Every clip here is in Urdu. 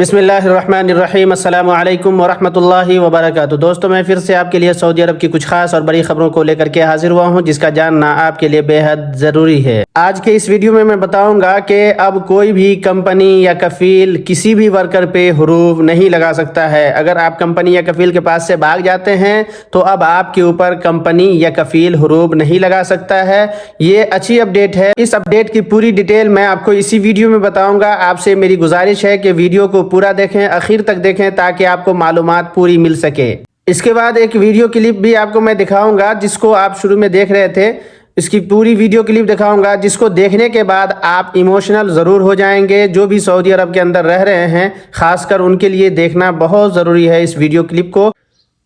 بسم اللہ الرحمن الرحیم، السلام علیکم ورحمۃ اللہ وبرکاتہ۔ دوستو، میں پھر سے آپ کے لیے سعودی عرب کی کچھ خاص اور بڑی خبروں کو لے کر کے حاضر ہوا ہوں، جس کا جاننا آپ کے لیے بے حد ضروری ہے۔ آج کے اس ویڈیو میں بتاؤں گا کہ اب کوئی بھی کمپنی یا کفیل کسی بھی ورکر پہ حروف نہیں لگا سکتا ہے۔ اگر آپ کمپنی یا کفیل کے پاس سے بھاگ جاتے ہیں تو اب آپ کے اوپر کمپنی یا کفیل حروف نہیں لگا سکتا ہے۔ یہ اچھی اپڈیٹ ہے۔ اس اپڈیٹ کی پوری ڈیٹیل میں آپ کو اسی ویڈیو میں بتاؤں گا۔ آپ سے میری گزارش ہے کہ ویڈیو کو پورا دیکھیں، آخر تک دیکھیں، تاکہ آپ کو معلومات پوری مل سکے۔ اس کے بعد ایک ویڈیو کلپ بھی آپ کو میں دکھاؤں گا، جس کو آپ شروع میں دیکھ رہے تھے۔ اس کی پوری ویڈیو کلپ دکھاؤں گا، جس کو دیکھنے کے بعد آپ ایموشنل ضرور ہو جائیں گے۔ جو بھی سعودی عرب کے اندر رہ رہے ہیں، خاص کر ان کے لیے دیکھنا بہت ضروری ہے اس ویڈیو کلپ کو۔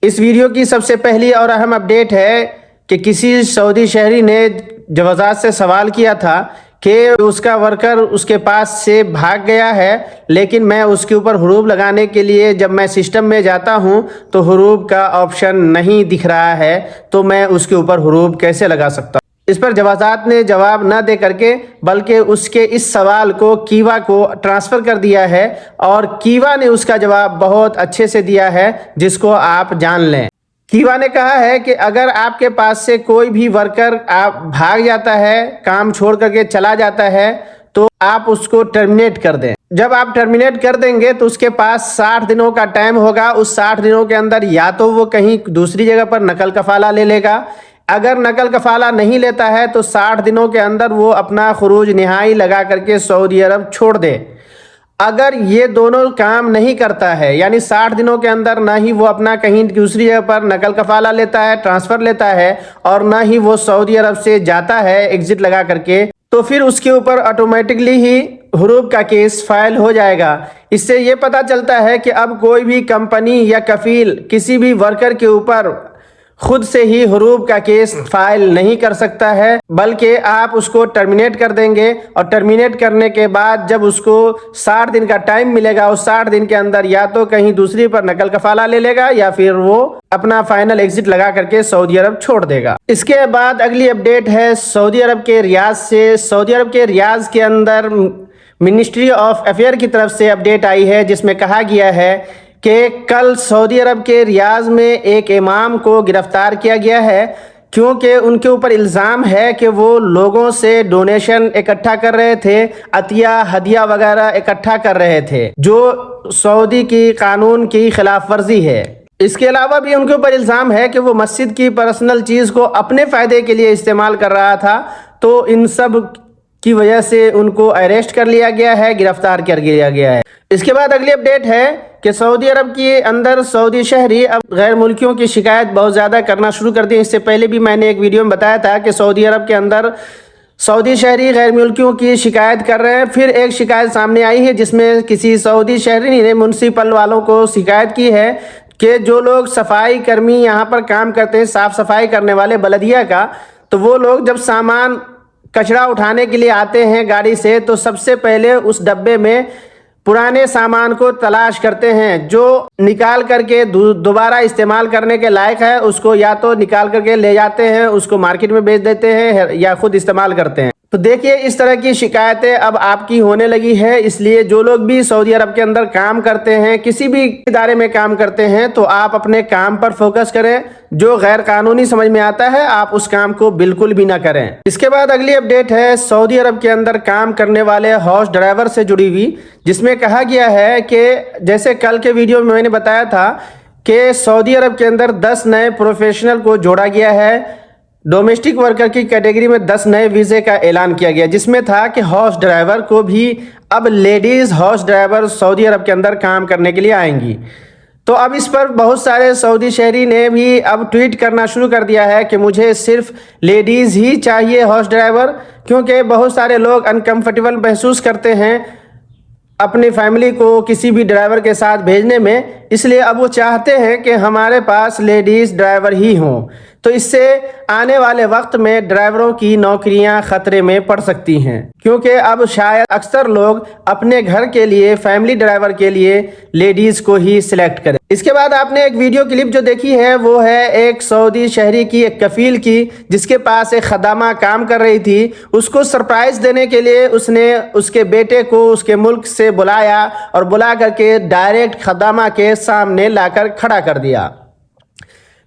اس ویڈیو کی سب سے پہلی اور اہم اپڈیٹ ہے کہ کسی سعودی شہری نے جوازات سے سوال کیا تھا کہ اس کا ورکر اس کے پاس سے بھاگ گیا ہے، لیکن میں اس کے اوپر حروف لگانے کے لیے جب میں سسٹم میں جاتا ہوں تو حروف کا آپشن نہیں دکھ رہا ہے، تو میں اس کے اوپر حروف کیسے لگا سکتا ہوں؟ اس پر جوازات نے جواب نہ دے کر کے بلکہ اس کے اس سوال کو کیوا کو ٹرانسفر کر دیا ہے، اور کیوا نے اس کا جواب بہت اچھے سے دیا ہے، جس کو آپ جان لیں۔ کیوا نے کہا ہے کہ اگر آپ کے پاس سے کوئی بھی ورکر آپ بھاگ جاتا ہے، کام چھوڑ کر کے چلا جاتا ہے، تو آپ اس کو ٹرمینیٹ کر دیں۔ جب آپ ٹرمینیٹ کر دیں گے تو اس کے پاس 60 دنوں کا ٹائم ہوگا۔ اس 60 دنوں کے اندر یا تو وہ کہیں دوسری جگہ پر نقل کفالہ لے لے گا۔ اگر نقل کفالہ نہیں لیتا ہے تو 60 دنوں کے اندر وہ اپنا خروج نہائی لگا کر کے سعودی عرب چھوڑ دے۔ اگر یہ دونوں کام نہیں کرتا ہے، یعنی 60 دنوں کے اندر نہ ہی وہ اپنا کہیں دوسری جگہ پر نقل کفالہ لیتا ہے، ٹرانسفر لیتا ہے، اور نہ ہی وہ سعودی عرب سے جاتا ہے ایگزٹ لگا کر کے، تو پھر اس کے اوپر آٹومیٹکلی ہی حروف کا کیس فائل ہو جائے گا۔ اس سے یہ پتہ چلتا ہے کہ اب کوئی بھی کمپنی یا کفیل کسی بھی ورکر کے اوپر خود سے ہی حروف کا کیس فائل نہیں کر سکتا ہے، بلکہ آپ اس کو ٹرمینیٹ کر دیں گے، اور ٹرمینیٹ کرنے کے بعد جب اس کو 60 دن کا ٹائم ملے گا، اس 60 دن کے اندر یا تو کہیں دوسری پر نقل کفالہ لے لے گا یا پھر وہ اپنا فائنل ایگزٹ لگا کر کے سعودی عرب چھوڑ دے گا۔ اس کے بعد اگلی اپڈیٹ ہے سعودی عرب کے ریاض سے۔ سعودی عرب کے ریاض کے اندر منسٹری آف افیئر کی طرف سے اپڈیٹ آئی ہے، جس میں کہا گیا ہے کہ کل سعودی عرب کے ریاض میں ایک امام کو گرفتار کیا گیا ہے، کیونکہ ان کے اوپر الزام ہے کہ وہ لوگوں سے ڈونیشن اکٹھا کر رہے تھے، عطیہ ہدیہ وغیرہ اکٹھا کر رہے تھے، جو سعودی کی قانون کی خلاف ورزی ہے۔ اس کے علاوہ بھی ان کے اوپر الزام ہے کہ وہ مسجد کی پرسنل چیز کو اپنے فائدے کے لیے استعمال کر رہا تھا، تو ان سب کی وجہ سے ان کو اریسٹ کر لیا گیا ہے، گرفتار کر لیا گیا ہے۔ اس کے بعد اگلی اپڈیٹ ہے کہ سعودی عرب کے اندر سعودی شہری اب غیر ملکیوں کی شکایت بہت زیادہ کرنا شروع کر دی۔ اس سے پہلے بھی میں نے ایک ویڈیو میں بتایا تھا کہ سعودی عرب کے اندر سعودی شہری غیر ملکیوں کی شکایت کر رہے ہیں۔ پھر ایک شکایت سامنے آئی ہے، جس میں کسی سعودی شہری نے میونسپل والوں کو شکایت کی ہے کہ جو لوگ صفائی کرمی یہاں پر کام کرتے ہیں، صاف صفائی کرنے والے بلدیہ کا، تو وہ لوگ جب سامان کچرا اٹھانے کے لیے آتے ہیں گاڑی سے، تو سب سے پہلے اس ڈبے میں پرانے سامان کو تلاش کرتے ہیں، جو نکال کر کے دوبارہ استعمال کرنے کے لائق ہے، اس کو یا تو نکال کر کے لے جاتے ہیں، اس کو مارکیٹ میں بیچ دیتے ہیں، یا خود استعمال کرتے ہیں۔ تو دیکھیے، اس طرح کی شکایتیں اب آپ کی ہونے لگی ہے۔ اس لیے جو لوگ بھی سعودی عرب کے اندر کام کرتے ہیں، کسی بھی ادارے میں کام کرتے ہیں، تو آپ اپنے کام پر فوکس کریں۔ جو غیر قانونی سمجھ میں آتا ہے، آپ اس کام کو بالکل بھی نہ کریں۔ اس کے بعد اگلی اپڈیٹ ہے سعودی عرب کے اندر کام کرنے والے ہاؤس ڈرائیور سے جڑی ہوئی، جس میں کہا گیا ہے کہ جیسے کل کے ویڈیو میں نے بتایا تھا کہ سعودی عرب کے اندر 10 نئے پروفیشنل کو جوڑا گیا ہے۔ ڈومیسٹک ورکر کی کیٹیگری میں 10 نئے ویزے کا اعلان کیا گیا، جس میں تھا کہ ہاؤس ڈرائیور کو بھی اب لیڈیز ہاؤس ڈرائیور سعودی عرب کے اندر کام کرنے کے لیے آئیں گی۔ تو اب اس پر بہت سارے سعودی شہری نے بھی اب ٹویٹ کرنا شروع کر دیا ہے کہ مجھے صرف لیڈیز ہی چاہیے ہاؤس ڈرائیور، کیونکہ بہت سارے لوگ انکمفرٹیبل محسوس کرتے ہیں اپنی فیملی کو کسی بھی ڈرائیور کے ساتھ بھیجنے میں، اس لیے اب وہ چاہتے ہیں کہ ہمارے پاس لیڈیز ڈرائیور ہی ہوں۔ تو اس سے آنے والے وقت میں ڈرائیوروں کی نوکریاں خطرے میں پڑ سکتی ہیں، کیونکہ اب شاید اکثر لوگ اپنے گھر کے لیے فیملی ڈرائیور کے لیے لیڈیز کو ہی سلیکٹ کریں۔ اس کے بعد آپ نے ایک ویڈیو کلپ جو دیکھی ہے وہ ہے ایک سعودی شہری کی، ایک کفیل کی، جس کے پاس ایک خدامہ کام کر رہی تھی۔ اس کو سرپرائز دینے کے لیے اس نے اس کے بیٹے کو اس کے ملک سے بلایا اور بلا کر کے ڈائریکٹ خدامہ کے سامنے لا کر کھڑا کر دیا،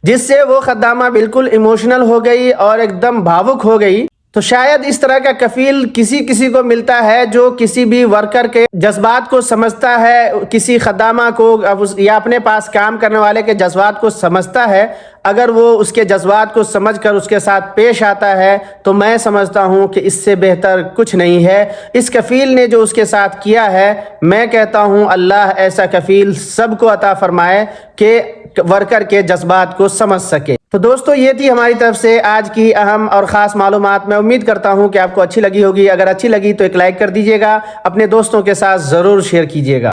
جس سے وہ خدامہ بالکل ایموشنل ہو گئی اور ایک دم بھاوک ہو گئی۔ تو شاید اس طرح کا کفیل کسی کو ملتا ہے جو کسی بھی ورکر کے جذبات کو سمجھتا ہے، کسی خدامہ کو یا اپنے پاس کام کرنے والے کے جذبات کو سمجھتا ہے۔ اگر وہ اس کے جذبات کو سمجھ کر اس کے ساتھ پیش آتا ہے تو میں سمجھتا ہوں کہ اس سے بہتر کچھ نہیں ہے۔ اس کفیل نے جو اس کے ساتھ کیا ہے، میں کہتا ہوں اللہ ایسا کفیل سب کو عطا فرمائے کہ ورکر کے جذبات کو سمجھ سکے۔ تو دوستو یہ تھی ہماری طرف سے آج کی اہم اور خاص معلومات۔ میں امید کرتا ہوں کہ آپ کو اچھی لگی ہوگی۔ اگر اچھی لگی تو ایک لائک کر دیجیے گا، اپنے دوستوں کے ساتھ ضرور شیئر کیجیے گا۔